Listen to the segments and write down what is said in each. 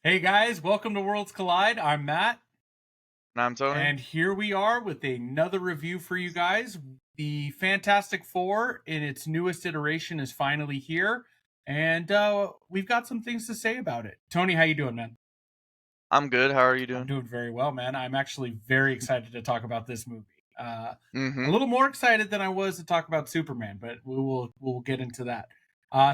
Hey guys, welcome to Worlds Collide. I'm Matt, And I'm Tony. and here we are with another review for you guys. The Fantastic Four in its newest iteration is finally here, and we've got some things to say about it. Tony, how you doing, man? I'm good. How are you I'm doing? doing very well, man. I'm actually very excited to talk about this movie. A Mm-hmm. little more excited than I was to talk about Superman, but we'll get into that.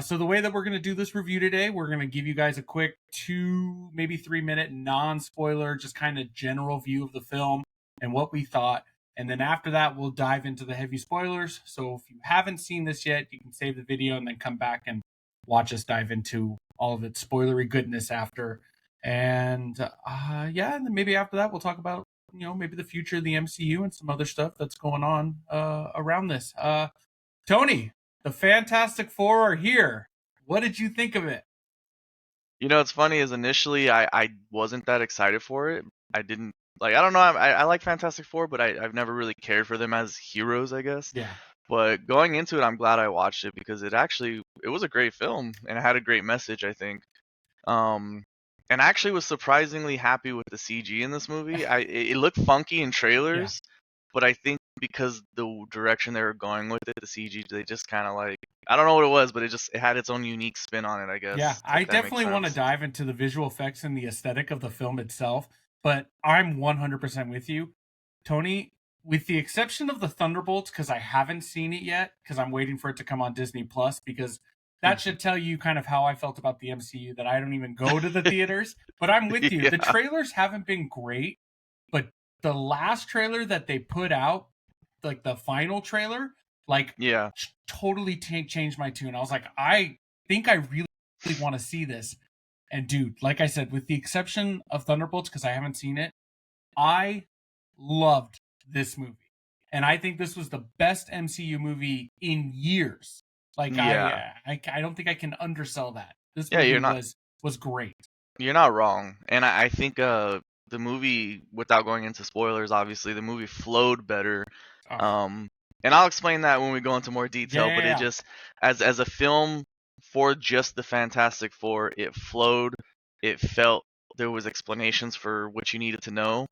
So the way that we're going to do this review today, we're going to give you guys a quick 2 maybe 3 minute non-spoiler, just kind of general view of the film and what we thought. And then after that, we'll dive into the heavy spoilers. So if you haven't seen this yet, you can save the video and then come back and watch us dive into all of its spoilery goodness after. And yeah, and then maybe after that, we'll talk about maybe the future of the MCU and some other stuff that's going on around this. Tony, the Fantastic Four are here. What did you think of it? You know, what's funny is initially I wasn't that excited for it. I didn't I don't know. I like Fantastic Four, but I've never really cared for them as heroes, I guess. Yeah, But going into it, I'm glad I watched it because it was a great film and it had a great message, I think. Um, and I actually was surprisingly happy with the CG in this movie. It looked funky in yeah, trailers, but I think because the direction they were going with it, the CG, they just kind of I don't know what it was, but it had its own unique spin on it, I yeah. guess, I if that makes definitely want to sense. dive into the visual effects and the aesthetic of the film itself, but I'm 100% with you, Tony. With the exception of the Thunderbolts, because I haven't seen it yet, because I'm waiting for it to come on Disney Plus, because that should tell you kind of how I felt about the MCU. That I don't even go to the theaters, but I'm with you. The Yeah, trailers haven't been great, but the last trailer that they put out, like the final trailer, like yeah. totally changed my tune. I was like, I think I really want to see this. And dude, like I said, with the exception of Thunderbolts, because I haven't seen it, I loved this movie. And I think this was the best MCU movie in years. Like Yeah. I don't think I can undersell that. This Yeah, movie was great. you're not wrong. And I think the movie, without going into spoilers, obviously the movie flowed better. Oh, Um and I'll explain that when we go into more yeah, detail, yeah, but it yeah. just as a film for just the Fantastic Four, it flowed. It felt there was explanations for what you needed to know.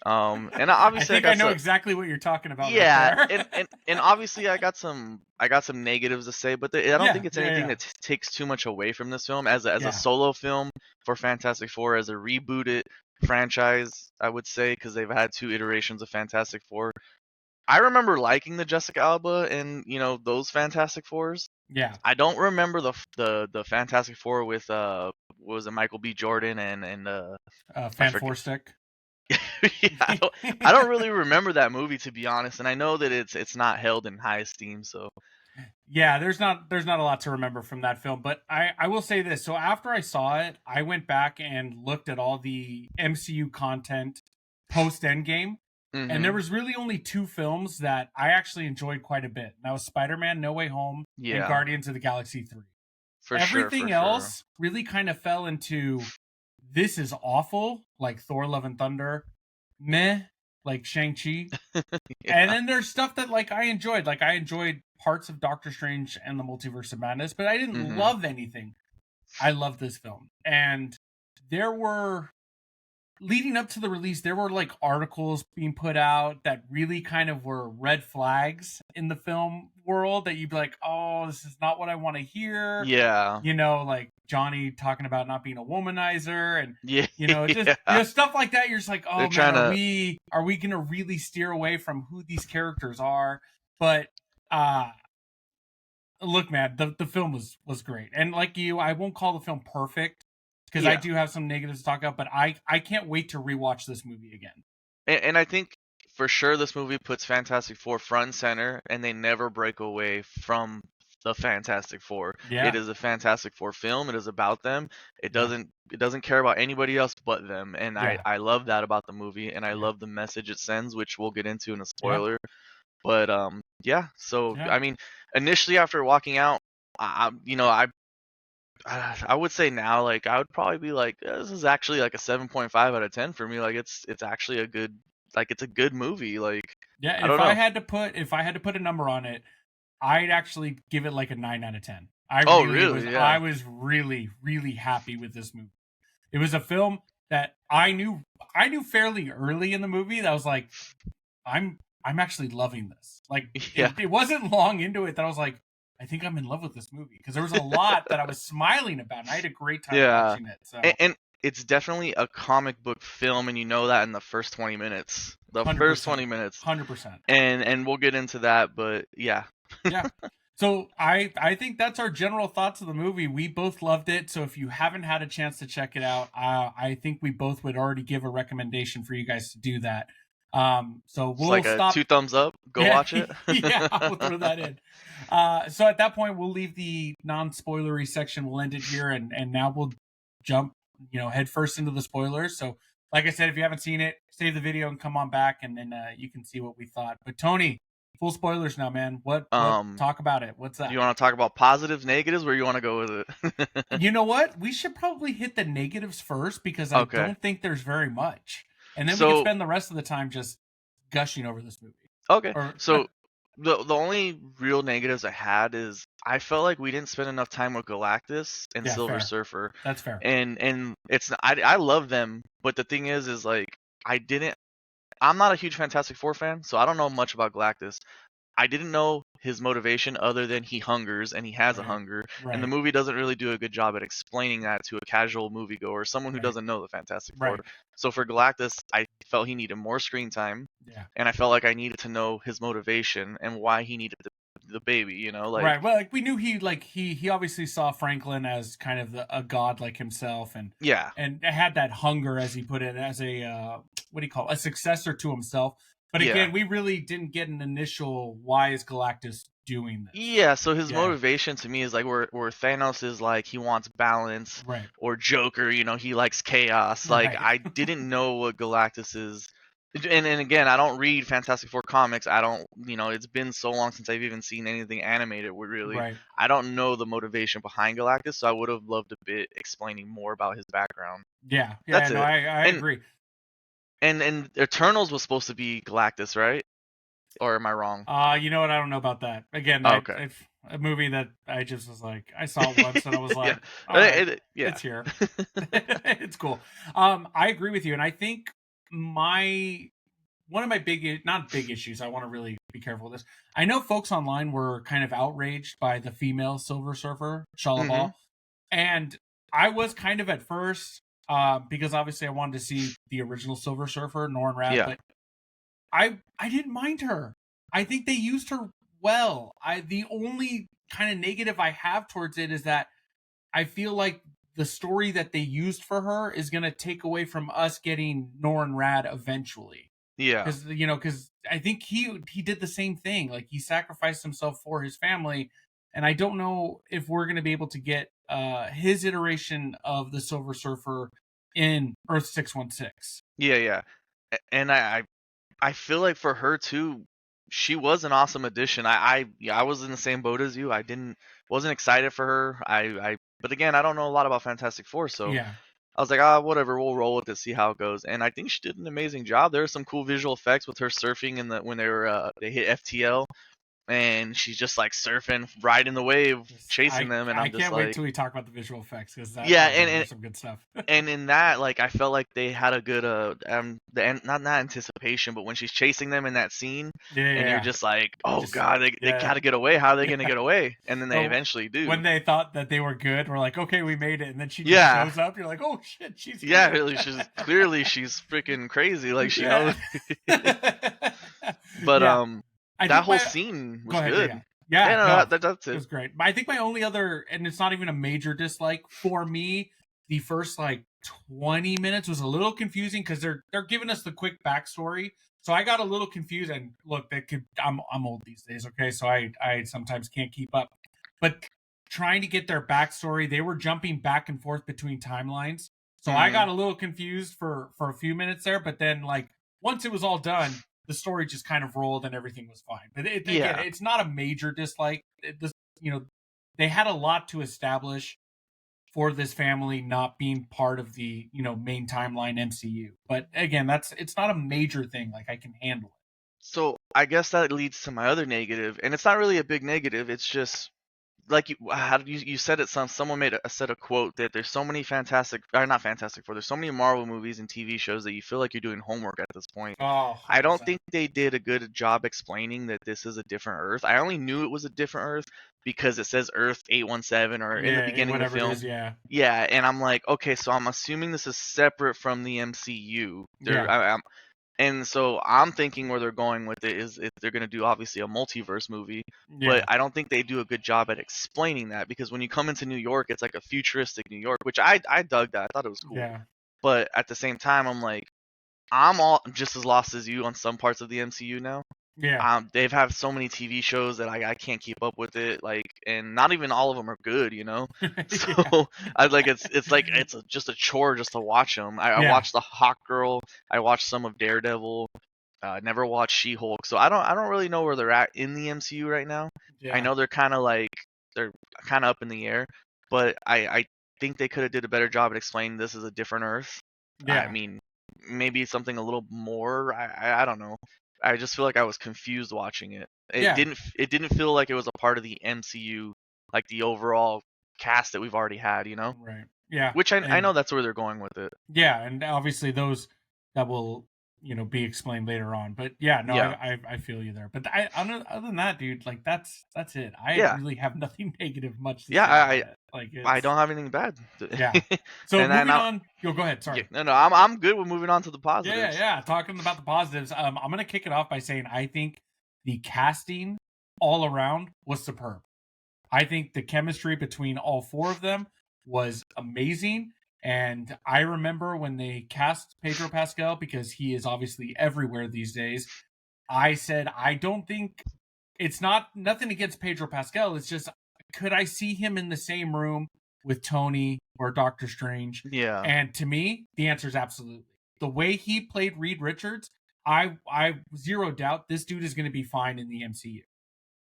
And I obviously I think I got know some. exactly what you're talking about right Yeah, there. and obviously I got some negatives to say, but I don't Yeah, think it's yeah, anything yeah, that takes too much away from this film as a yeah. solo film for Fantastic Four, as a rebooted franchise, I would say, because they've had two iterations of Fantastic Four. I remember liking the Jessica Alba and those Fantastic Fours. Yeah. I don't remember the Fantastic Four with what was it, Michael B. Jordan and I Fan forget. Four Stick. Yeah, I don't really remember that movie, to be honest, and I know that it's not held in high esteem. So Yeah, there's not a lot to remember from that film, but I will say this. So after I saw it, I went back and looked at all the MCU content post Endgame, and there hmm was really only two films that I actually enjoyed quite a bit. And that was Spider-Man No Way Home and yeah, Guardians of the Galaxy 3. for sure, for Everything sure. else really kind of fell into this is awful, like Thor Love and Thunder, meh, like Shang-Chi, and Yeah. then there's stuff that like I enjoyed. Like I enjoyed parts of Doctor Strange and the Multiverse of Madness, but I didn't hmm love anything. I loved this film. And there were leading up to the release, there were like articles being put out that really kind of were red flags in the film world that you'd be like, oh, this is not what I want to hear. Yeah. Like Johnny talking about not being a womanizer and Yeah. just Yeah. stuff like that. You're just like, They're oh man, trying are to. we gonna really steer away from who these characters are? But uh look, man, the film was great. And like you, I won't call the film perfect because I Yeah. do have some negatives to talk about, but I can't wait to rewatch this movie again. And I think for sure this movie puts Fantastic Four front and center, and they never break away from the Fantastic Four. It Yeah, is a Fantastic Four film. It is about them. It yeah, doesn't care about anybody else but them. And I yeah, I love that about the movie, and I yeah, love the message it sends, which we'll get into in a yeah, spoiler. But yeah. So yeah. I mean, initially after walking out, I would say now, I would probably be like, this is actually like a 7.5 out of 10 for me. Like it's actually a good, it's a good movie. Like Yeah, I don't know. if I had to put a number on it, I'd actually give it like a 9 out of 10. Oh really? I Yeah. was really really happy with this movie. It was a film that I knew fairly early in the movie that I was like, I'm actually loving this. Like Yeah. it wasn't long into it that I was like, I think I'm in love with this movie, because there was a lot that I was smiling about, and I had a great time Yeah. watching it. So And it's definitely a comic book film, and you know that in the first 20 minutes. The first 20 minutes. 100%. And we'll get into that, but yeah. Yeah. So I think that's our general thoughts of the movie. We both loved it. So if you haven't had a chance to check it out, I think we both would already give a recommendation for you guys to do that. So It's we'll like a stop. 2 thumbs up. Go Yeah, watch it. yeah, we'll throw that in. So at that point, we'll leave the non-spoilery section. We'll end it here, and now we'll jump, head first into the spoilers. So, like I said, if you haven't seen it, save the video and come on back, and then you can see what we thought. But Tony, full spoilers now, man. What talk about it? What's that? Do you want to talk about positives, negatives, where you want to go with it? You know what? We should probably hit the negatives first, because I don't think there's very much, and then we can spend the rest of the time just gushing over this movie. Okay. So the only real negatives I had is I felt like we didn't spend enough time with Galactus and Silver Surfer. That's fair. And it's I love them, but the thing is like I'm not a huge Fantastic Four fan, so I don't know much about Galactus. I didn't know his motivation other than he hungers, and he has a hunger. Right. And the movie doesn't really do a good job at explaining that to a casual moviegoer, someone who doesn't know the Fantastic Four. Right. So for Galactus, I felt he needed more screen time. Yeah. And I felt like I needed to know his motivation and why he needed the baby, like right. Well, like we knew he obviously saw Franklin as kind of a god like himself, and and had that hunger, as he put it, as a what do you call it? A successor to himself. But again, we really didn't get an initial why is Galactus doing this. Yeah, so his motivation to me is like where Thanos is like he wants balance, right? Or Joker, he likes chaos. Like I didn't know what Galactus is. And again, I don't read Fantastic Four comics. I don't, it's been so long since I've even seen anything animated. I don't know the motivation behind Galactus, so I would have loved a bit explaining more about his background. Yeah, that's it. I agree. And Eternals was supposed to be Galactus, right? Or am I wrong? You know what? I don't know about that. Again, a movie that I just was like, I saw it once and I was like, it's here. It's cool. I agree with you, and I think one of my not big issues, I want to really be careful with this. I know folks online were kind of outraged by the female Silver Surfer, Shalabal, and I was kind of at first, because obviously I wanted to see the original Silver Surfer, Norrin Radd, but I didn't mind her. I think they used her well. The only kind of negative I have towards it is that I feel like the story that they used for her is going to take away from us getting Norrin Radd eventually. Yeah. Because I think he did the same thing. Like, he sacrificed himself for his family, and I don't know if we're going to be able to get his iteration of the Silver Surfer in Earth 616. Yeah. And I feel like for her too, she was an awesome addition. I was in the same boat as you. Wasn't excited for her. But again, I don't know a lot about Fantastic Four, so I was like, whatever, we'll roll with it, see how it goes. And I think she did an amazing job. There were some cool visual effects with her surfing when they hit FTL. And she's just like surfing, riding the wave, chasing them, and I can't wait till we talk about the visual effects, because and some good stuff. And in that, like, I felt like they had a good not anticipation, but when she's chasing them in that scene, and you're just like, oh god, they gotta get away. How are they gonna get away? And then they eventually do. When they thought that they were good, we're like, okay, we made it, and then she just shows up. You're like, oh shit, she's good. Really, she's freaking crazy, like she knows. But that whole scene was good. That's it. It was great. But I think my only other, and it's not even a major dislike for me, the first like 20 minutes was a little confusing, because they're giving us the quick backstory. So I got a little confused. And look, I'm old these days, okay? So I sometimes can't keep up. But trying to get their backstory, they were jumping back and forth between timelines. So I got a little confused for a few minutes there. But then, like, once it was all done, the story just kind of rolled and everything was fine. But again, it's not a major dislike. They had a lot to establish for this family not being part of the, main timeline MCU. But again, it's not a major thing. Like, I can handle it. So I guess that leads to my other negative, and it's not really a big negative. It's just like how did you said it, someone said a quote that there's so many not Fantastic Four, there's so many Marvel movies and TV shows that you feel like you're doing homework at this point. Oh, I don't 100%. think they did a good job explaining that this is a different Earth. I only knew it was a different Earth because it says Earth 817 or in the Yeah, beginning of the whatever it film. is, yeah. Yeah, and I'm like, okay, so I'm assuming this is separate from the MCU. Yeah. And so I'm thinking where they're going with it is if they're going to do obviously a multiverse movie, but Yeah. I don't think they do a good job at explaining that, because when you come into New York, it's like a futuristic New York, which I dug that. I thought it was cool. Yeah. But at the same time, I'm like, I'm all just as lost as you on some parts of the MCU now. Yeah. They've had so many TV shows that I can't keep up with it, like, and not even all of them are good, you know. So Yeah. I like it's like just a chore just to watch them. I Yeah. watched the Hawk Girl, I watched some of Daredevil, never watched She-Hulk, so I don't really know where they're at in the MCU right now. I Yeah. know they're kind of up in the air, but I think they could have did a better job at explaining this is a different Earth. I Yeah. mean, maybe something a little more. I don't know. I just feel like I was confused watching it. Yeah. It didn't feel like it was a part of the MCU, like the overall cast that we've already had, you know? Right. Yeah. Which I know And that's where they're going with it. yeah, and obviously those that will, be explained later on. But yeah, no, Yeah. I feel you there. But other than that, dude, like that's it. I Yeah. really have nothing negative much to Yeah, say about it. Like I it's don't have anything bad. yeah. So And then moving on, go ahead. yeah, Sorry. no, I'm good with moving on to the Yeah, yeah, positives. yeah. Talking about the positives, I'm gonna kick it off by saying I think the casting all around was superb. I think the chemistry between all four of them was amazing. And I remember when they cast Pedro Pascal, because he is obviously everywhere these days. I said, I don't think it's not nothing against Pedro Pascal. It's just, could I see him in the same room with Tony or Doctor Strange? Yeah. And to me, the answer is absolutely. The way he played Reed Richards, I zero doubt this dude is going to be fine in the MCU.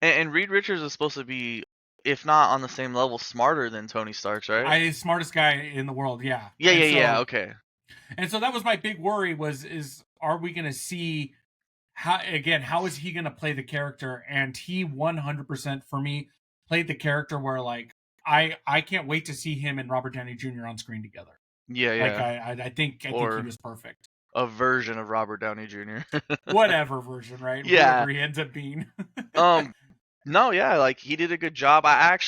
And Reed Richards is supposed to be, if not on the same level, smarter than Tony Stark's, right? Smartest guy in the world, yeah. Yeah, yeah, yeah. Okay. And so that was my big worry is are we going to see how is he going to play the character? And he 100% for me played the character where like I can't wait to see him and Robert Downey Jr. on screen together. Yeah, Like yeah. I think he Or was perfect. a version of Robert Downey Jr. Whatever version, right? Yeah. Whoever he ends up being. No, yeah, like he did a good job. I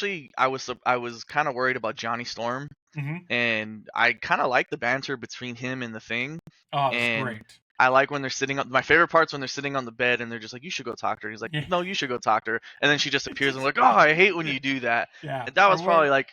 was kind of worried about Johnny Storm, Mm-hmm. and I kind of like the banter between him and the Thing. Oh, it was And great. I like when they're sitting on. My favorite part's when they're sitting on the bed and they're just like, "You should go talk to her." He's like, Yeah. "No, you should go talk to her." And then she just appears and I'm like, "Oh, I hate when you do that." Yeah. And that was probably like,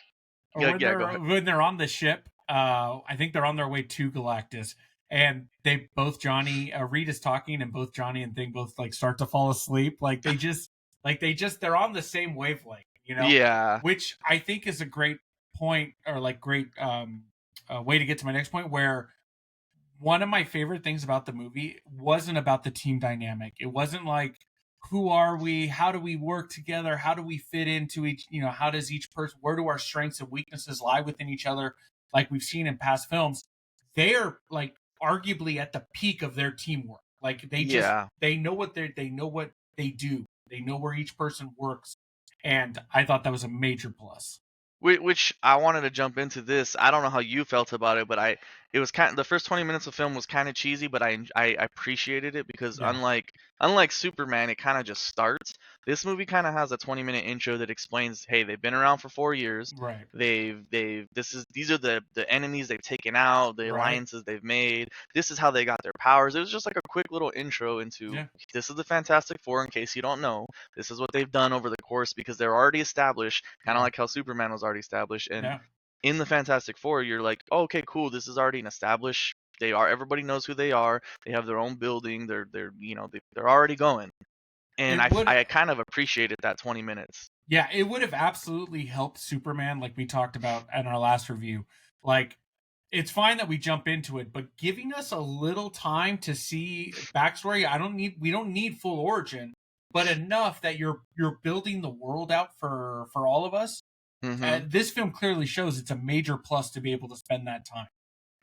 or yeah, when yeah, go ahead. they're on the ship, I think they're on their way to Galactus, and they both Reed is talking, and both Johnny and Thing both like start to fall asleep. They're on the same wavelength, Yeah, which I think is a great point, or like great way to get to my next point, where one of my favorite things about the movie wasn't about the team dynamic. It wasn't like, who are we? How do we work together? How do we fit into each, how does each person, where do our strengths and weaknesses lie within each other? Like we've seen in past films, they are like arguably at the peak of their teamwork. Like they know what they do. They know where each person works. And I thought that was a major plus. Which I wanted to jump into this. I don't know how you felt about it, but it was kind of, the first 20 minutes of film was kind of cheesy, but I appreciated it because Yeah. unlike Superman, it kind of just starts. This movie kind of has a 20-minute intro that explains, hey, they've been around for 4 years. Right. These are the enemies they've taken out, the Right. alliances they've made. This is how they got their powers. It was just like a quick little intro into, this is the Fantastic Four, in case you don't know. This is what they've done over the course, because they're already established, kind of like how Superman was already established. And in the Fantastic Four, you're like, oh, okay, cool, this is already an established. Everybody knows who they are. They have their own building. They're already going. And I kind of appreciated that 20 minutes. Yeah, it would have absolutely helped Superman, like we talked about in our last review. Like, it's fine that we jump into it, but giving us a little time to see backstory, we don't need full origin, but enough that you're building the world out for all of us. Mm-hmm. This film clearly shows it's a major plus to be able to spend that time.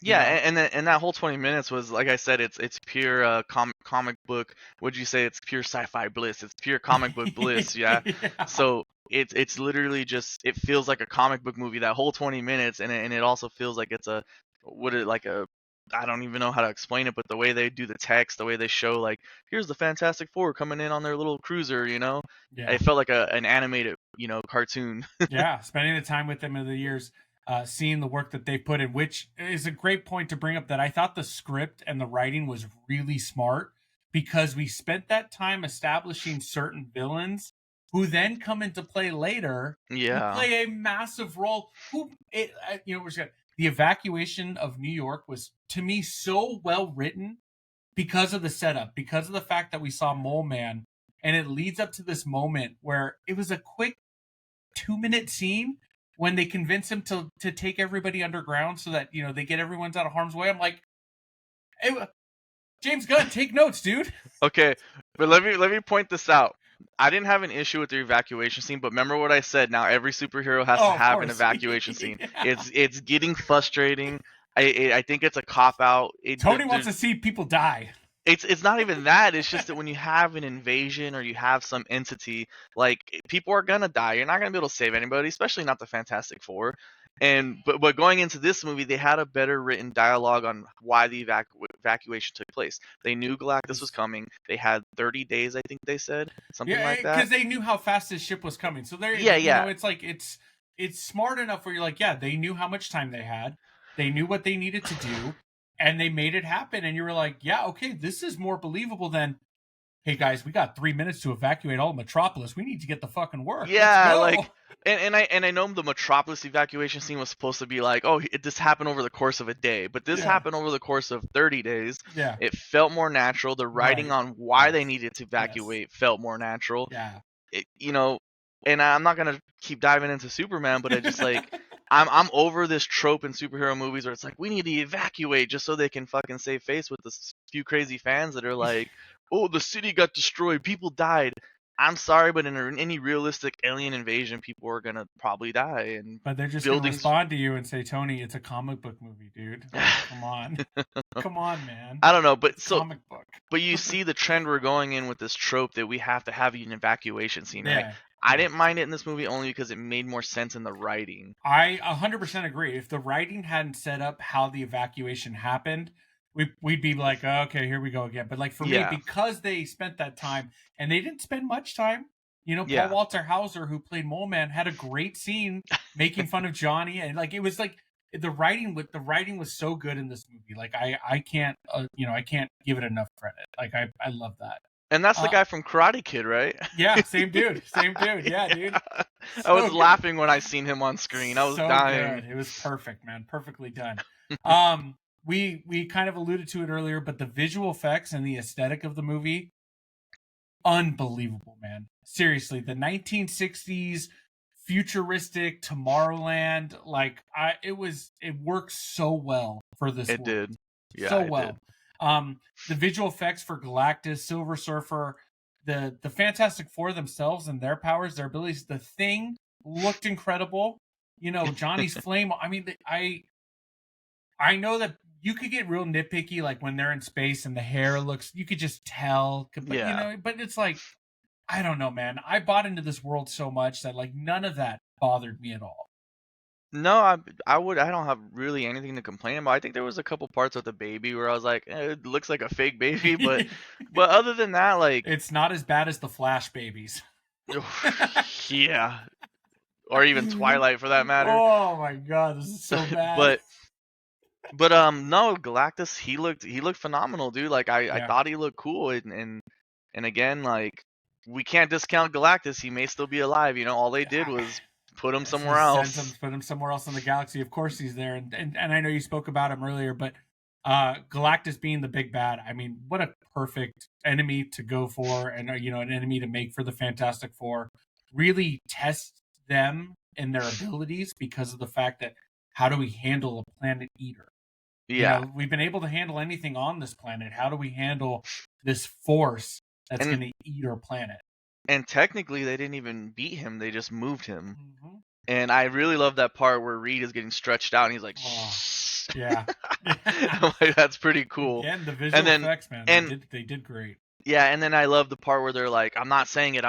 Yeah, and that whole 20 minutes was, like I said, it's pure comic book. Would you say it's pure sci-fi bliss? It's pure comic book bliss, yeah. Yeah. So it's literally just, it feels like a comic book movie that whole 20 minutes, and it also feels like it's a, like a, I don't even know how to explain it, but the way they do the text, the way they show, like, here's the Fantastic Four coming in on their little cruiser, Yeah. it felt like an animated, cartoon. Yeah, spending the time with them in the years, seeing the work that they put in, which is a great point to bring up. That I thought the script and the writing was really smart because we spent that time establishing certain villains who then come into play later, who Yeah. play a massive role. The evacuation of New York was, to me, so well written because of the setup, because of the fact that we saw Mole Man, and it leads up to this moment where it was a quick 2-minute scene when they convince him to take everybody underground so that they get everyone's out of harm's way. I'm like, hey, James Gunn, take notes, dude. Okay, but let me point this out. I didn't have an issue with the evacuation scene, but remember what I said. Now every superhero has to have an evacuation scene. Yeah. It's getting frustrating. I think it's a cop out. Tony wants to see people die. It's not even that. It's just that when you have an invasion or you have some entity, like, people are gonna die. You're not gonna be able to save anybody, especially not the Fantastic Four. But going into this movie, they had a better written dialogue on why the evacuation took place. They knew Galactus was coming. They had 30 days, I think they said, something like that. Because they knew how fast this ship was coming. So it's like it's smart enough where you're like, yeah, they knew how much time they had. They knew what they needed to do, and they made it happen. And you were like, yeah, okay, this is more believable than, hey guys, we got 3 minutes to evacuate all of Metropolis. We need to get the fucking work. Yeah, like, and I know the Metropolis evacuation scene was supposed to be like, oh, this happened over the course of a day, but this happened over the course of 30 days. Yeah, it felt more natural. The writing on why they needed to evacuate felt more natural. Yeah, and I'm not gonna keep diving into Superman, but I just like, I'm over this trope in superhero movies where it's like, we need to evacuate just so they can fucking save face with the few crazy fans that are like, oh, the city got destroyed, people died. I'm sorry, but in any realistic alien invasion, people are gonna probably die. But they're just gonna respond to you and say, Tony, it's a comic book movie, dude. Come on. Come on, man. I don't know, but it's comic book. But you see the trend we're going in with this trope that we have to have an evacuation scene, yeah. right? I didn't mind it in this movie only because it made more sense in the writing. I 100% agree. If the writing hadn't set up how the evacuation happened, we'd be like, oh, okay, here we go again. But like for me, because they spent that time, and they didn't spend much time. Paul Walter Hauser, who played Mole Man, had a great scene making fun of Johnny, and like it was like the writing was so good in this movie. Like I can't I can't give it enough credit. Like I love that. And that's the guy from Karate Kid, right? Yeah, same dude. Yeah, dude. I was laughing when I seen him on screen. I was dying. Good. It was perfect, man. Perfectly done. We kind of alluded to it earlier, but the visual effects and the aesthetic of the movie, unbelievable, man. Seriously, the 1960s futuristic Tomorrowland, like it works so well for this. It did. Yeah, so well. Did. The visual effects for Galactus, Silver Surfer, the Fantastic Four themselves and their powers, their abilities, the Thing looked incredible. Johnny's flame. I mean, I know that you could get real nitpicky, like when they're in space and the hair looks, you could just tell. But, but it's like, I don't know, man. I bought into this world so much that like none of that bothered me at all. No, I don't have really anything to complain about. I think there was a couple parts with the baby where I was like, it looks like a fake baby, but other than that, like, it's not as bad as the Flash babies. Yeah, or even Twilight for that matter. Oh my god, this is so bad. But no, Galactus, he looked phenomenal, dude. Like I thought he looked cool, and again, like, we can't discount Galactus. He may still be alive. All they did was put him somewhere else. Put him somewhere else in the galaxy. Of course he's there. And I know you spoke about him earlier, but Galactus being the big bad, I mean, what a perfect enemy to go for, and an enemy to make for the Fantastic Four. Really test them in their abilities because of the fact that how do we handle a planet eater? Yeah. We've been able to handle anything on this planet. How do we handle this force that's going to eat our planet? And technically, they didn't even beat him. They just moved him. Mm-hmm. And I really love that part where Reed is getting stretched out, and he's like, yeah. Like, that's pretty cool. Yeah, and the visual effects, man, they did great. Yeah, and then I love the part where they're like, I'm not saying it,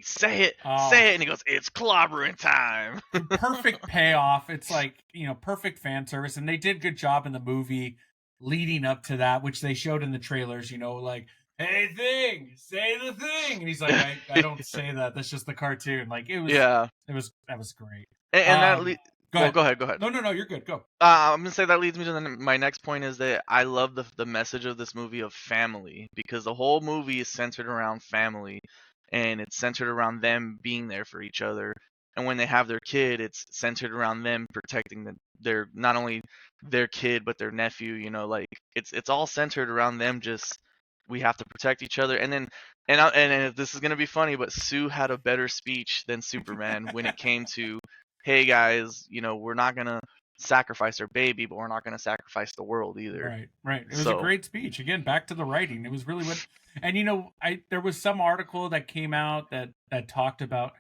say it, Oh, say it, and he goes, it's clobbering time. perfect payoff. It's like, perfect fan service, and they did good job in the movie leading up to that, which they showed in the trailers. Like, hey thing, say the thing, and he's like, I don't say that. That's just the cartoon. Like Yeah, that was great. and Go well, ahead. go ahead, go ahead. No, you're good. Go. I'm gonna say that leads me to my next point is that I love the message of this movie of family, because the whole movie is centered around family, and it's centered around them being there for each other. And when they have their kid, it's centered around them protecting their not only their kid but their nephew. Like it's all centered around them. Just we have to protect each other. And then and this is gonna be funny, but Sue had a better speech than Superman when it came to, hey guys, we're not gonna sacrifice our baby, but we're not going to sacrifice the world either. Right. It was a So, great speech. Again, back to the writing. It was really what, and there was some article that came out that talked about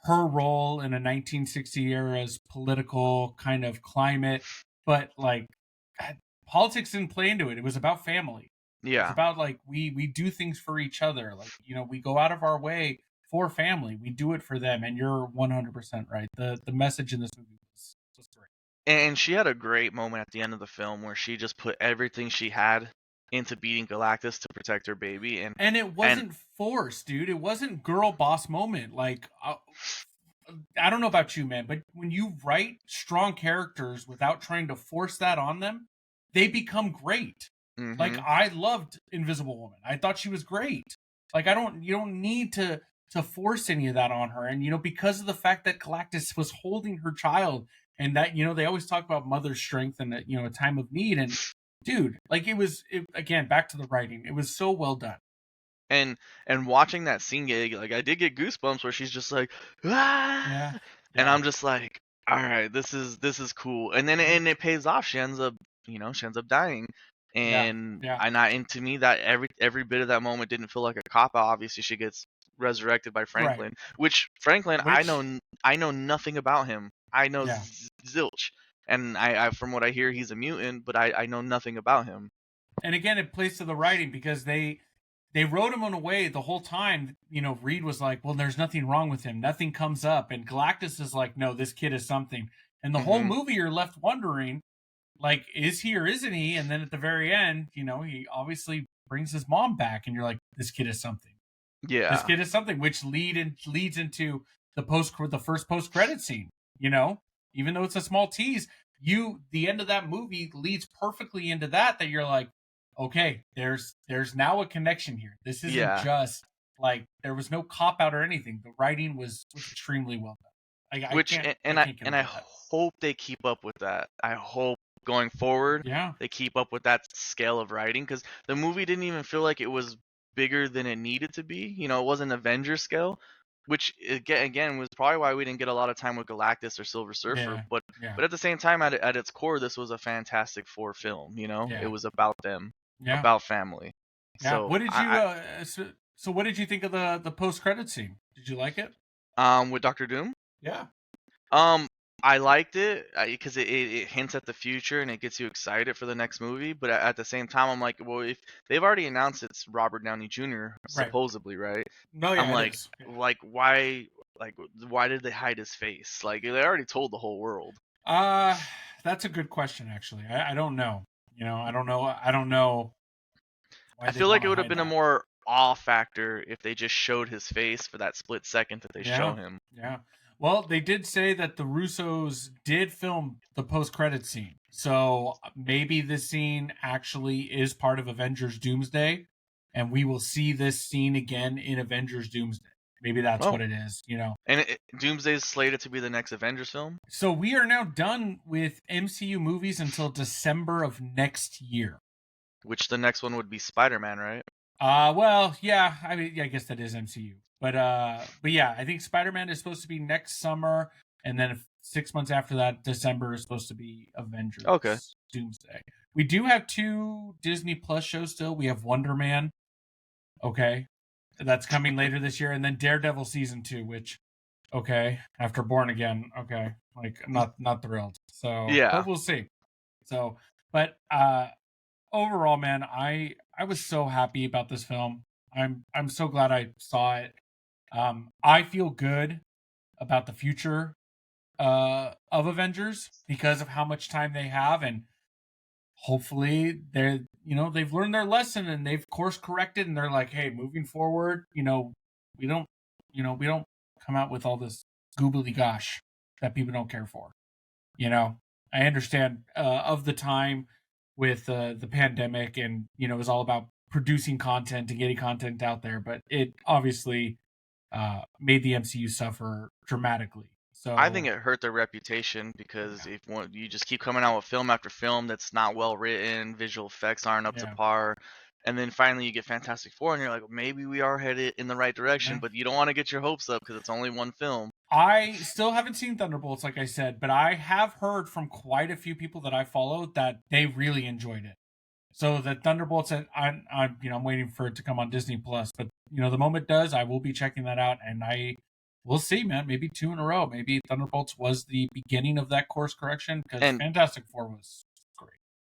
her role in a 1960 era's political kind of climate, but like politics didn't play into it. It was about family. It's yeah. about like we do things for each other. Like we go out of our way for family. We do it for them. And you're 100% right. The message in this movie was great. And she had a great moment at the end of the film where she just put everything she had into beating Galactus to protect her baby, and it wasn't forced, dude. It wasn't girl boss moment. Like I don't know about you, man, but when you write strong characters without trying to force that on them, they become great. mm-hmm. Like I loved Invisible Woman. I thought she was great. Like you don't need to force any of that on her. And because of the fact that Galactus was holding her child, and that they always talk about mother's strength and a time of need. And dude, like again, back to the writing. It was so well done. And watching that scene, like I did get goosebumps where she's just like, ah, Yeah. and I'm just like, all right, this is cool. And then it pays off. She ends up dying. And Yeah. and to me that every bit of that moment didn't feel like a cop out. Obviously, she gets resurrected by Franklin, which Franklin, I know nothing about him. I know zilch, and I from what I hear, he's a mutant, but I know nothing about him. And again, it plays to the writing because they wrote him in a way the whole time. Reed was like, well, there's nothing wrong with him. Nothing comes up. And Galactus is like, no, this kid is something. And the whole movie, you're left wondering, like, is he or isn't he? And then at the very end, he obviously brings his mom back, and you're like, this kid is something. Yeah, this kid is something, which leads into the first post credit scene. Even though it's a small tease, the end of that movie leads perfectly into that you're like, okay, there's now a connection here. This isn't just like there was no cop out or anything. The writing was extremely well done. I hope they keep up with that. I hope going forward, they keep up with that scale of writing, because the movie didn't even feel like it was bigger than it needed to be. It wasn't Avengers scale, which again was probably why we didn't get a lot of time with Galactus or Silver Surfer. But at the same time, at its core, this was a Fantastic Four film. It was about them, about family. Yeah. So what did you so what did you think of the post credit scene? Did you like it? With Doctor Doom? Yeah. I liked it because it hints at the future and it gets you excited for the next movie. But at the same time, I'm like, well, if they've already announced it's Robert Downey Jr. supposedly, right? No, yeah, I'm like, why did they hide his face? Like they already told the whole world. That's a good question, actually. I don't know. I don't know. I feel like it would have been a more awe factor if they just showed his face for that split second that they show him. Yeah. Well, they did say that the Russos did film the post-credit scene. So maybe this scene actually is part of Avengers Doomsday, and we will see this scene again in Avengers Doomsday. Maybe that's what it is, And Doomsday is slated to be the next Avengers film? So we are now done with MCU movies until December of next year. Which the next one would be Spider-Man, right? Well, yeah. I mean, I guess that is MCU. But yeah, I think Spider-Man is supposed to be next summer, and then 6 months after that, December is supposed to be Avengers. Okay. Doomsday. We do have 2 Disney Plus shows still. We have Wonder Man. Okay. That's coming later this year, and then Daredevil season 2, which after Born Again, like not thrilled. So but we'll see. So, but overall, man, I was so happy about this film. I'm so glad I saw it. I feel good about the future of Avengers because of how much time they have, and hopefully they've learned their lesson and they've course corrected, and they're like, hey, moving forward, we don't we don't come out with all this goobly gosh that people don't care for. I understand of the time with the pandemic, and it was all about producing content and getting content out there, but it obviously made the MCU suffer dramatically. I think So it hurt their reputation because yeah, if you just keep coming out with film after film that's not well written, visual effects aren't up to yeah, par, and then finally you get Fantastic Four and you're like, maybe we are headed in the right direction, yeah. but you don't want to get your hopes up because it's only one film. I still haven't seen Thunderbolts, like I said, but I have heard from quite a few people that I followed that they really enjoyed it. So the Thunderbolts, I'm waiting for it to come on Disney Plus, but the moment it does, I will be checking that out, and we'll see, man. Maybe 2 in a row. Maybe Thunderbolts was the beginning of that course correction, because And Fantastic Four was great.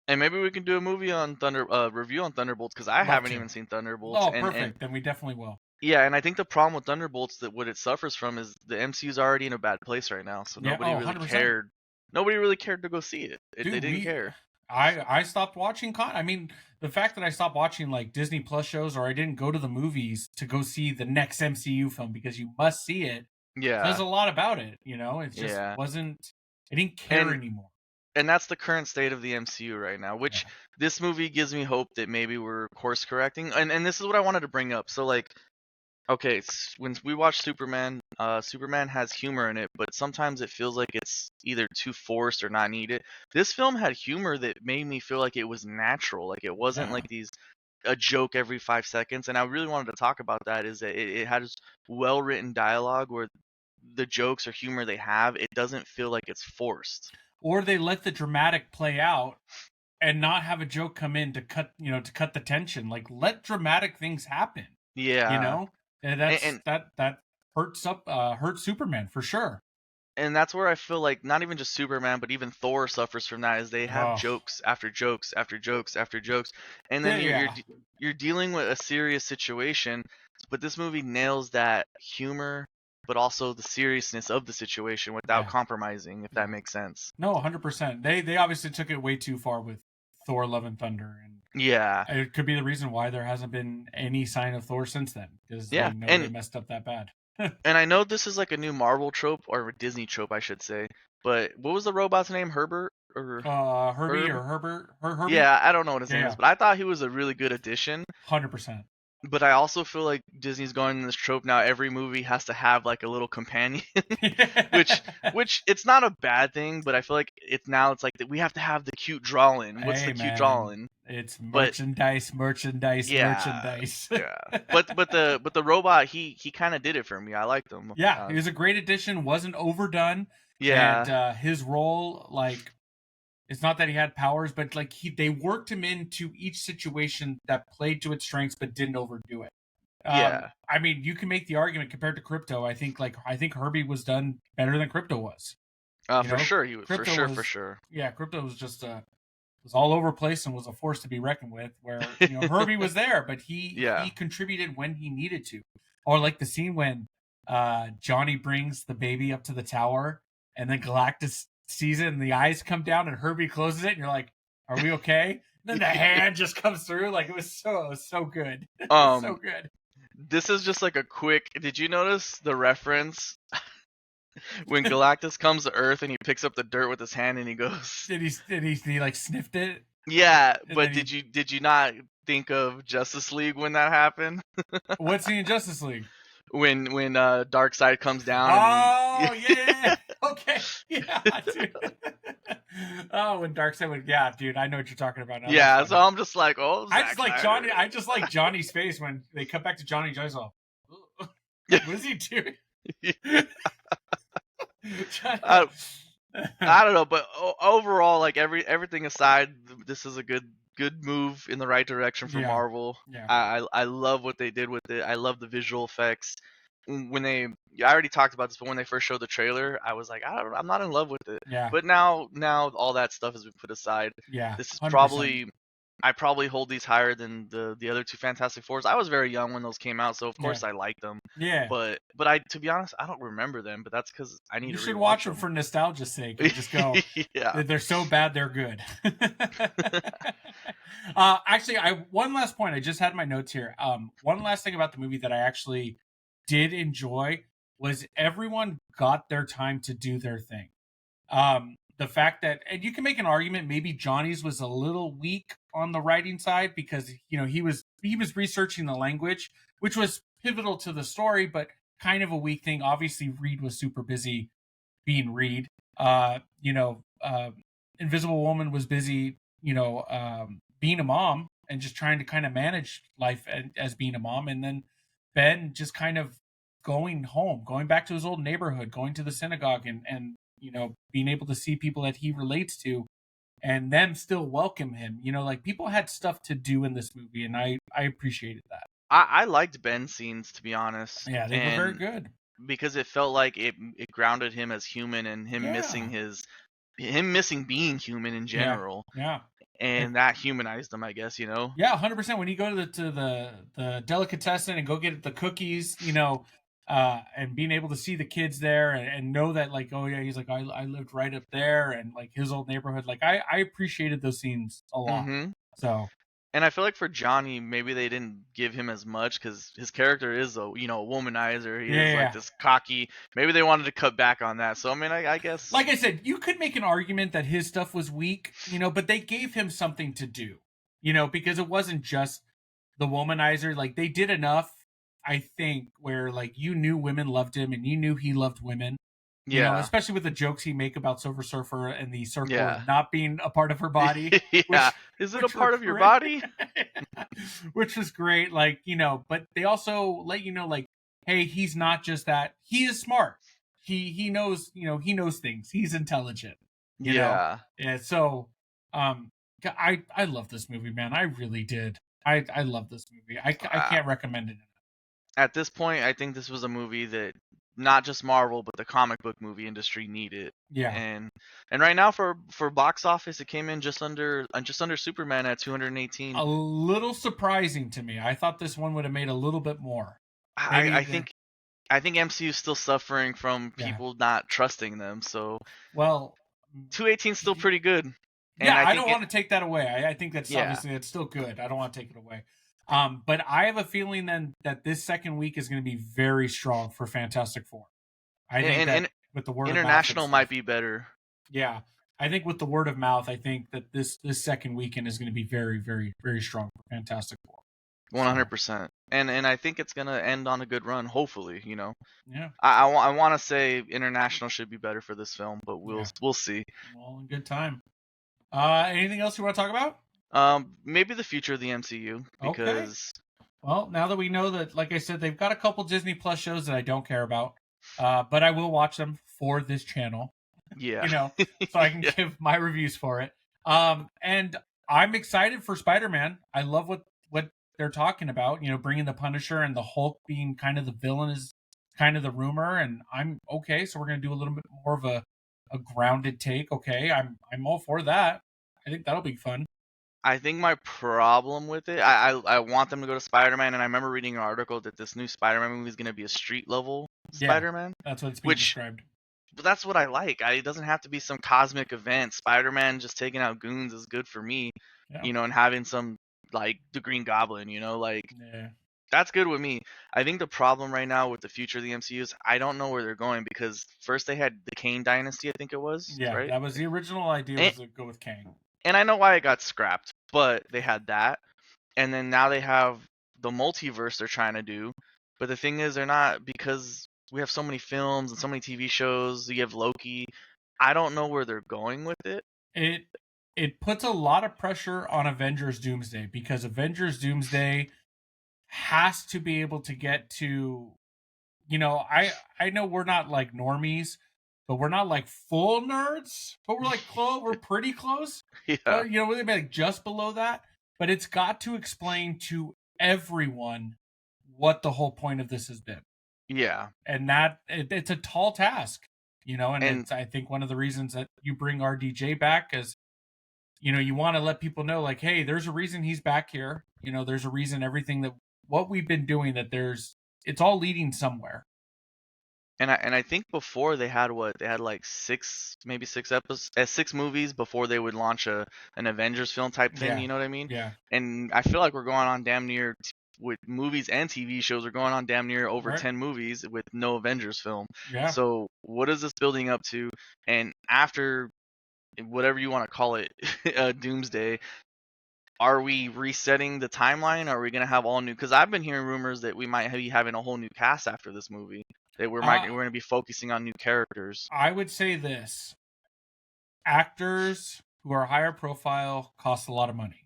and maybe we can do a movie on review on Thunderbolts because I Love haven't to. even seen Thunderbolts, Oh, and perfect. Then we definitely will. yeah, and I think the problem with Thunderbolts that what it suffers from is the MCU's already in a bad place right now, so Yeah. nobody Oh, really 100%. cared. Nobody really cared to go see it. They Dude, didn't care. I stopped watching I mean, the fact that I stopped watching like Disney Plus shows, or I didn't go to the movies to go see the next MCU film because you must see it, says Yeah, a lot about it. It just yeah. wasn't. I didn't care And anymore. and that's the current state of the MCU right now, which Yeah. this movie gives me hope that maybe we're course correcting. And this is what I wanted to bring up. So like, okay, when we watch Superman, Superman has humor in it, but sometimes it feels like it's either too forced or not needed. This film had humor that made me feel like it was natural, like it wasn't Yeah. like these a joke every 5 seconds. And I really wanted to talk about that is that it has well written dialogue where the jokes or humor they have, it doesn't feel like it's forced. Or they let the dramatic play out and not have a joke come in to cut the tension. Like, let dramatic things happen. You Yeah. know, and And, that's and that hurts Superman for sure. and that's where I feel like not even just Superman, but even Thor suffers from that. Is they have Oh, jokes after jokes after jokes after jokes, and then yeah, you're dealing with a serious situation, but this movie nails that humor, but also the seriousness of the situation without yeah, compromising. If that yeah. makes sense. No, 100%. They obviously took it way too far with Thor: Love and Thunder, and Yeah, it could be the reason why there hasn't been any sign of Thor since then, because they yeah, know they messed up that bad. and I know this is like a new Marvel trope or a Disney trope, I should say. But what was the robot's name? Herbert or Herbie Herb? or Herbert, Herbie. Yeah, I don't know what his name Yeah, is, but I thought he was a really good addition. 100%. But I also feel like Disney's going in this trope now. Every movie has to have like a little companion, which which it's not a bad thing, but I feel like it's like that we have to have the cute drawing. What's the Hey cute man, drawing? it's But merchandise, merchandise, yeah, merchandise. yeah. But the robot he kind of did it for me. I liked him. Yeah, he was a great addition. Wasn't overdone, and Yeah, his role, like, it's not that he had powers, but like they worked him into each situation that played to its strengths, but didn't overdo it. yeah. I mean, you can make the argument compared to Crypto. I think Herbie was done better than Crypto was. For sure he would. For Crypto sure, for was, sure. yeah, Crypto was just was all over the place and was a force to be reckoned with. Where Herbie was there, but he Yeah, contributed when he needed to. Or like the scene when Johnny brings the baby up to the tower, and then Galactus sees it, and the eyes come down, and Herbie closes it, and you're like, "Are we okay?" And then the hand just comes through. Like, it was so good. It was so um. good. This is just like a quick. Did you notice the reference when Galactus comes to Earth and he picks up the dirt with his hand and he goes, Did he like sniffed it, "Yeah," and but then did you not think of Justice League when that happened? what's he in Justice League? When Darkseid comes down and Oh yeah. Okay. Yeah, dude. Oh, when Darkseid would, yeah, dude, I know what you're talking about now. That's yeah, so funny. I'm just like, oh, I Zack just like Snyder. Johnny. I just like Johnny's face when they cut back to Johnny. Johnny's all, like, what is he doing? I, I don't know, but overall, like everything aside, this is a good move in the right direction for Yeah, Marvel. yeah, I love what they did with it. I love the visual effects. When they, I already talked about this, but when they first showed the trailer, I was like, I'm not in love with it. yeah, But now all that stuff has been put aside. yeah. This is 100%. probably I probably hold these higher than the other two Fantastic Fours. I was very young when those came out, so of Yeah. course I liked them. Yeah. But I, to be honest, I don't rember them. But that's because I need You to should watch rewatch them them. for nostalgia's sake and just go, Yeah. they're so bad they're good. Actually, I one last point. I just had my notes here. One last thing about the movie that I actually did enjoy was everyone got their time to do their thing. The fact that, and you can make an argument, maybe Johnny's was a little weak on the writing side because he was researching the language, which was pivotal to the story, but kind of a weak thing. Obviously, Reed was super busy being Reed. Invisible Woman was busy, being a mom and just trying to kind of manage life as being a mom, and then Ben just kind of going home, going back to his old neighborhood, going to the synagogue, and being able to see people that he relates to, and them still welcome him. Like people had stuff to do in this movie, and I appreciated that. I liked Ben's scenes, to be honest, Yeah, they were very and good. because it felt like it grounded him as human, and him missing being human in Yeah, general, yeah. and that humanized him, I guess. Yeah, 100%. When you go to the delicatessen and go get the cookies, and being able to see the kids there and know that, like, oh yeah, he's like, I lived right up there, and like his old neighborhood. Like I appreciated those scenes a lot. Hmm. So And I feel like for Johnny, maybe they didn't give him as much because his character is a womanizer. He is like yeah. this cocky. Maybe they wanted to cut back on that. So I mean, I guess. Like I said, you could make an argument that his stuff was weak, but they gave him something to do, because it wasn't just the womanizer. Like they did enough, I think, where like you knew women loved him and you knew he loved women. Yeah. Especially with the jokes he make about Silver Surfer and the surfboard Yeah. not being a part of her body. Yeah. Is it a which part were of your great. body? Which was great. Like, but they also let you know, like, hey, he's not just that. He is smart. He knows, he knows things. He's intelligent. Yeah. And so I love this movie, man. I really did. I love this movie. I can't recommend it. At this point, I think this was a movie that not just Marvel, but the comic book movie industry needed. Yeah. And right now for box office, it came in just under Superman at 218. A little surprising to me. I thought this one would have made a little bit more. I think MCU is still suffering from people not trusting them. So 218 is still pretty good. Yeah, I don't want to take that away. I think that's obviously it's still good. I don't want to take it away. But I have a feeling then that this second week is going to be very strong for Fantastic Four. I think that with the word international of mouth might be better. Yeah, I think with the word of mouth, I think that this second weekend is going to be very, very, very strong for Fantastic Four. 100%. And I think it's going to end on a good run, hopefully, Yeah. I want to say international should be better for this film, but we'll see. Well, in good time. Anything else you want to talk about? Maybe the future of the MCU, because well, now that we know that, like I said, they've got a couple Disney Plus shows that I don't care about, but I will watch them for this channel. Yeah. So I can give my reviews for it. And I'm excited for Spider-Man. I love what they're talking about, bringing the Punisher and the Hulk being kind of the villain is kind of the rumor, and I'm okay. So we're going to do a little bit more of a grounded take. Okay. I'm all for that. I think that'll be fun. I think my problem with it, I want them to go to Spider-Man, and I remember reading an article that this new Spider-Man movie is going to be a street level Spider-Man. That's what it's being described. But that's what I like. It doesn't have to be some cosmic event. Spider-Man just taking out goons is good for me, and having some, like, the Green Goblin, that's good with me. I think the problem right now with the future of the MCU is I don't know where they're going, because first they had the Kang Dynasty, I think it was. Yeah, right? That was the original idea, was to go with Kang. And I know why it got scrapped, but they had that. And then now they have the multiverse they're trying to do. But the thing is, they're not, because we have so many films and so many TV shows. You have Loki. I don't know where they're going with it. It puts a lot of pressure on Avengers Doomsday, because Avengers Doomsday has to be able to get to, I know we're not like normies, but we're not like full nerds, but we're like close. We're pretty close. Yeah. We're like just below that. But it's got to explain to everyone what the whole point of this has been. Yeah. And that it's a tall task, and it's, I think, one of the reasons that you bring RDJ back, is you want to let people know, like, hey, there's a reason he's back here. There's a reason everything that what we've been doing, that it's all leading somewhere. And I think before they had like maybe six episodes, 6 movies before they would launch an Avengers film type thing. Yeah. You know what I mean? Yeah. And I feel like we're going on damn near with movies and TV shows. We're going on damn near over Right. 10 movies with no Avengers film. Yeah. So what is this building up to? And after whatever you want to call it, Doomsday, are we resetting the timeline? Are we gonna have all new? Because I've been hearing rumors that we might be having a whole new cast after this movie. That we're gonna be focusing on new characters. I would say this: actors who are higher profile cost a lot of money.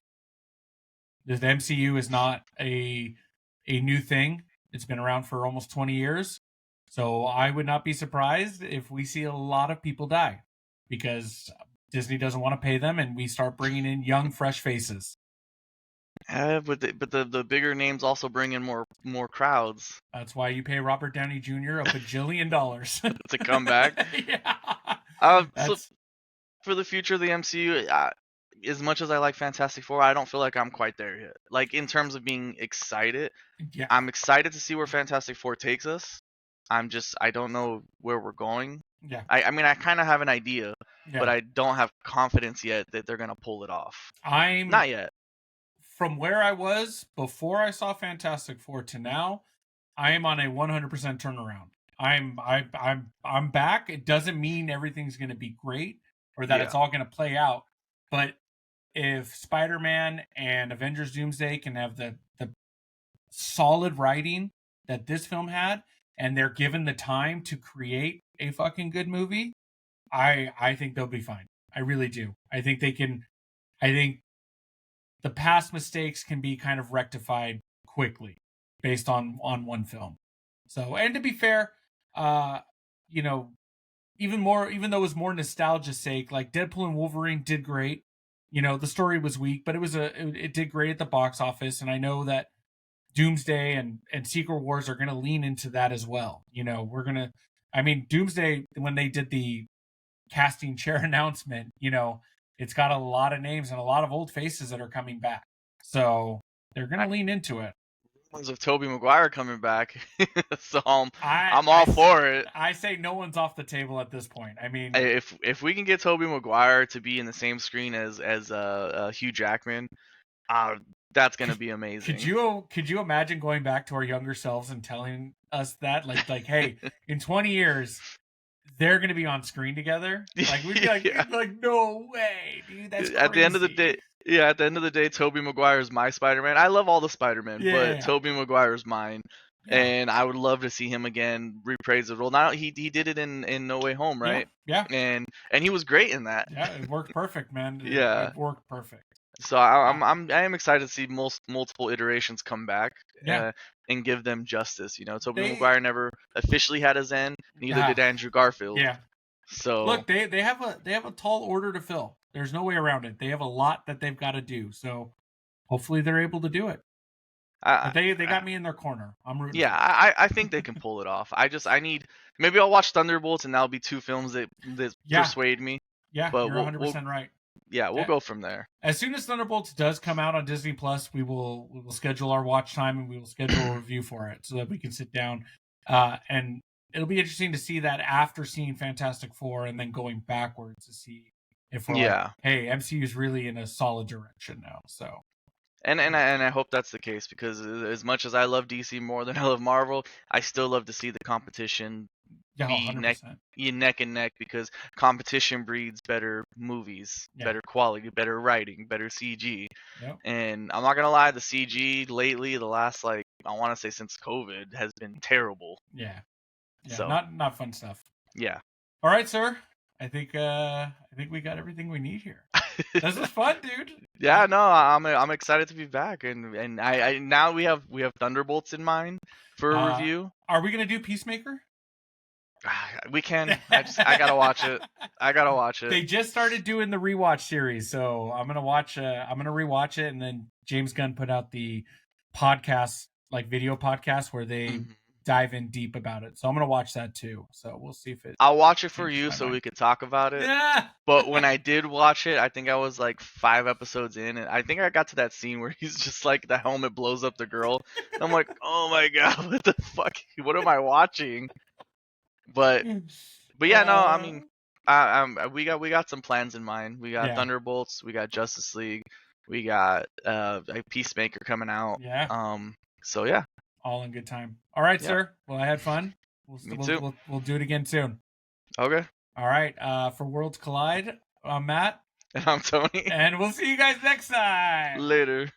The MCU is not a new thing. It's been around for almost 20 years. So I would not be surprised if we see a lot of people die because Disney doesn't want to pay them, and we start bringing in young, fresh faces. But the bigger names also bring in more crowds. That's why you pay Robert Downey Jr. a bajillion dollars to come back. Yeah. So for the future of the MCU, as much as I like Fantastic Four, I don't feel like I'm quite there yet. Like in terms of being excited, yeah. I'm excited to see where Fantastic Four takes us. I don't know where we're going. Yeah. I mean, I kind of have an idea, but I don't have confidence yet that they're gonna pull it off. Not yet. From where I was before I saw Fantastic Four to now, I am on a 100% turnaround. I'm back. It doesn't mean everything's going to be great or that it's all going to play out, but if Spider-Man and Avengers Doomsday can have the solid writing that this film had, and they're given the time to create a fucking good movie, I think they'll be fine. I really do. I think they can. I think the past mistakes can be kind of rectified quickly based on one film. So, and to be fair, even though it was more nostalgia's sake, like Deadpool and Wolverine did great. The story was weak, but it did great at the box office, and I know that Doomsday and Secret Wars are going to lean into that as well. Doomsday, when they did the casting chair announcement, it's got a lot of names and a lot of old faces that are coming back. So they're going to lean into it. Of Tobey Maguire coming back, so I'm all for it. I say no one's off the table at this point. I mean, if we can get Tobey Maguire to be in the same screen as Hugh Jackman, that's gonna be amazing. Could you imagine going back to our younger selves and telling us that, like, hey, in 20 years they're gonna be on screen together? Like we'd be like, no way, dude. That's crazy. At the end of the day. Yeah, at the end of the day, Tobey Maguire's my Spider-Man. I love all the Spider-Men, but Tobey Maguire's mine. Yeah. And I would love to see him again reprise the role. Now he did it in No Way Home, right? Yeah. And he was great in that. Yeah, it worked perfect, man. It worked perfect. So I am excited to see multiple iterations come back. And give them justice. Tobey Maguire never officially had his end. Neither did Andrew Garfield. Yeah. So look, they have a tall order to fill. There's no way around it. They have a lot that they've got to do. So hopefully they're able to do it. But they got me in their corner. I'm rooting. Yeah, I think they can pull it off. Maybe I'll watch Thunderbolts and that'll be 2 films that persuade me. Yeah, but you're 100% right. Yeah, we'll go from there. As soon as Thunderbolts does come out on Disney Plus, we will schedule our watch time and we will schedule a review for it so that we can sit down. And it'll be interesting to see that after seeing Fantastic Four and then going backwards to see if we're like, hey, MCU is really in a solid direction now. So, and I hope that's the case, because as much as I love DC more than I love Marvel, I still love to see the competition be neck and neck, because competition breeds better movies, better quality, better writing, better CG. Yep. And I'm not gonna lie, the CG lately, the last I want to say since COVID, has been terrible. Yeah. So not fun stuff. Yeah. All right, sir. I think we got everything we need here. This is fun, dude. Yeah, no, I'm excited to be back, and I now we have Thunderbolts in mind for a review. Are we gonna do Peacemaker? We can. I gotta watch it. They just started doing the rewatch series, so I'm gonna rewatch it, and then James Gunn put out the podcast, like video podcast, where they dive in deep about it. So I'm gonna watch that too. So we'll see if it. I'll watch it for changes you my so mind. we could talk about it. Yeah. But when I did watch it, I think I was like 5 episodes in, and I think I got to that scene where he's just like the helmet blows up the girl. I'm like, oh my god, what the fuck? What am I watching? But yeah, no, I mean, we got some plans in mind. We got Yeah. Thunderbolts, we got Justice League, we got a Peacemaker coming out. Yeah. So yeah. All in good time. All right, Yep. sir. Well, I had fun. Me too. We'll do it again soon. Okay. All right. For Worlds Collide, I'm Matt. And I'm Tony. And we'll see you guys next time. Later.